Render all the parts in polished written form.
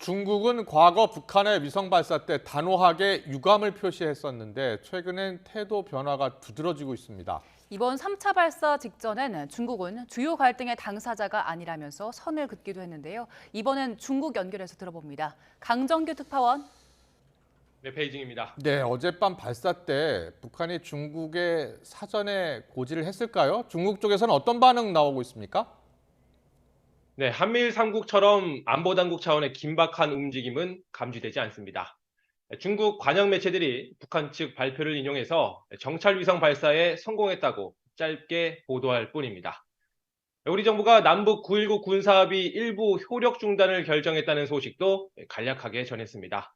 중국은 과거 북한의 위성 발사 때 단호하게 유감을 표시했었는데 최근엔 태도 변화가 두드러지고 있습니다. 이번 3차 발사 직전엔 중국은 주요 갈등의 당사자가 아니라면서 선을 긋기도 했는데요. 이번엔 중국 연결해서 들어봅니다. 강정규 특파원. 네, 베이징입니다. 네, 어젯밤 발사 때 북한이 중국에 사전에 고지를 했을까요? 중국 쪽에서는 어떤 반응 나오고 있습니까? 네, 한미일 3국처럼 안보당국 차원의 긴박한 움직임은 감지되지 않습니다. 중국 관영 매체들이 북한 측 발표를 인용해서 정찰 위성 발사에 성공했다고 짧게 보도할 뿐입니다. 우리 정부가 남북 9.19 군사합의 일부 효력 중단을 결정했다는 소식도 간략하게 전했습니다.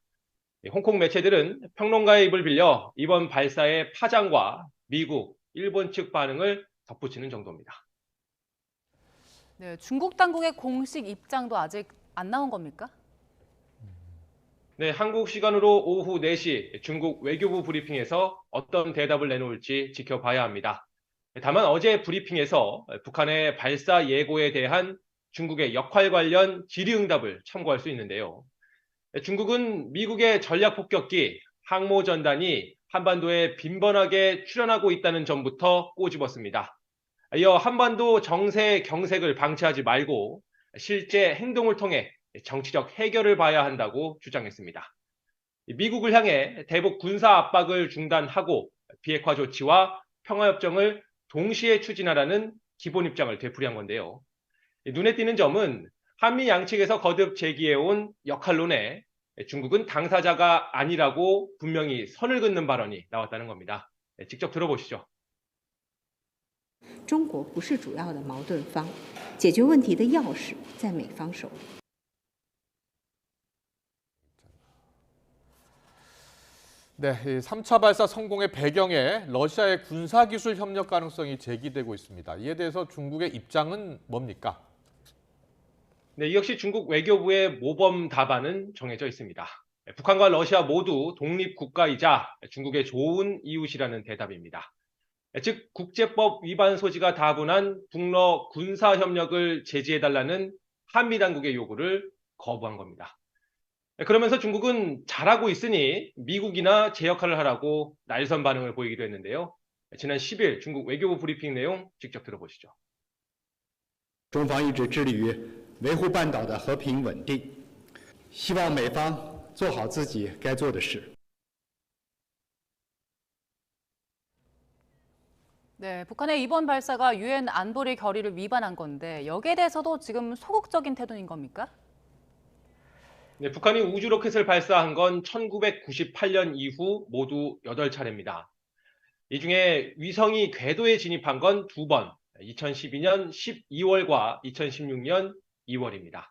홍콩 매체들은 평론가의 입을 빌려 이번 발사의 파장과 미국, 일본 측 반응을 덧붙이는 정도입니다. 네, 중국 당국의 공식 입장도 아직 안 나온 겁니까? 네, 한국 시간으로 오후 4시 중국 외교부 브리핑에서 어떤 대답을 내놓을지 지켜봐야 합니다. 다만 어제 브리핑에서 북한의 발사 예고에 대한 중국의 역할 관련 질의응답을 참고할 수 있는데요. 중국은 미국의 전략폭격기 항모전단이 한반도에 빈번하게 출현하고 있다는 점부터 꼬집었습니다. 이어 한반도 정세 경색을 방치하지 말고 실제 행동을 통해 정치적 해결을 봐야 한다고 주장했습니다. 미국을 향해 대북 군사 압박을 중단하고 비핵화 조치와 평화협정을 동시에 추진하라는 기본 입장을 되풀이한 건데요. 눈에 띄는 점은 한미 양측에서 거듭 제기해온 역할론에 중국은 당사자가 아니라고 분명히 선을 긋는 발언이 나왔다는 겁니다. 직접 들어보시죠. 中国不是主要的矛盾方，解决问题的钥匙在美方手里。 네, 이 3차 발사 성공의 배경에 러시아의 군사기술 협력 가능성이 제기되고 있습니다. 이에 대해서 중국의 입장은 뭡니까? 네, 이 역시 중국 외교부의 모범 답안은 정해져 있습니다. 북한과 러시아 모두 독립국가이자 중국의 좋은 이웃이라는 대답입니다. 즉 국제법 위반 소지가 다분한 북러 군사협력을 제지해달라는 한미 당국의 요구를 거부한 겁니다. 그러면서 중국은 잘하고 있으니 미국이나 제 역할을 하라고 날선 반응을 보이기도 했는데요. 지난 10일 중국 외교부 브리핑 내용 직접 들어보시죠. 中方一直致力于维护半岛的和平稳定，希望美方做好自己该做的事。 네, 북한의 이번 발사가 유엔 안보리 결의를 위반한 건데 여기에 대해서도 지금 소극적인 태도인 겁니까? 네, 북한이 우주 로켓을 발사한 건 1998년 이후 모두 8차례입니다. 이 중에 위성이 궤도에 진입한 건 2번, 2012년 12월과 2016년 2월입니다.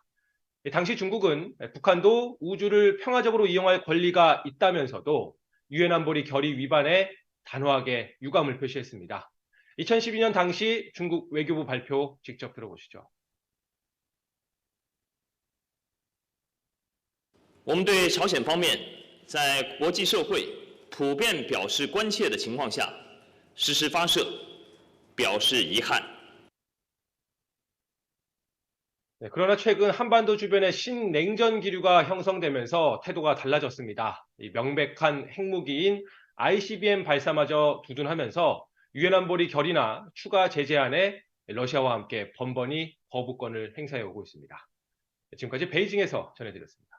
당시 중국은 북한도 우주를 평화적으로 이용할 권리가 있다면서도 유엔 안보리 결의 위반에 단호하게 유감을 표시했습니다. 2012년 당시 중국 외교부 발표 직접 들어보시죠. 我们对朝鲜方面在国际社会普遍表示关切的情况下实施发射，表示遗憾。 네, 그러나 최근 한반도 주변에 신냉전 기류가 형성되면서 태도가 달라졌습니다. 이 명백한 핵무기인 ICBM 발사마저 두둔하면서 유엔 안보리 결의나 추가 제재안에 러시아와 함께 번번이 거부권을 행사해 오고 있습니다. 지금까지 베이징에서 전해드렸습니다.